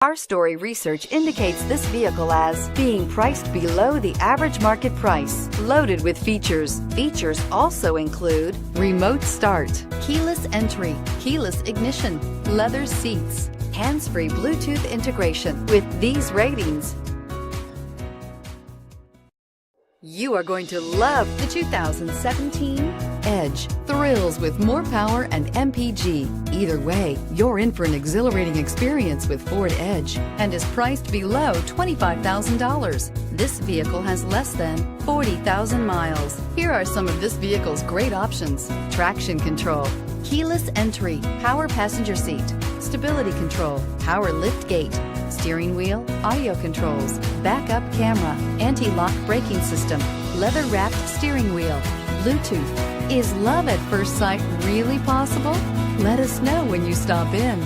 Our story research indicates this vehicle as being priced below the average market price, loaded with features. Features also include remote start, keyless entry, keyless ignition, leather seats, hands-free Bluetooth integration. With these ratings, you are going to love the 2017 Edge. Thrills with more power and MPG. Either way, you're in for an exhilarating experience with Ford Edge and is priced below $25,000. This vehicle has less than 40,000 miles. Here are some of this vehicle's great options: traction control, keyless entry, power passenger seat, stability control, power lift gate, steering wheel audio controls, backup camera, anti-lock braking system, leather-wrapped steering wheel, Bluetooth. Is love at first sight really possible? Let us know when you stop in.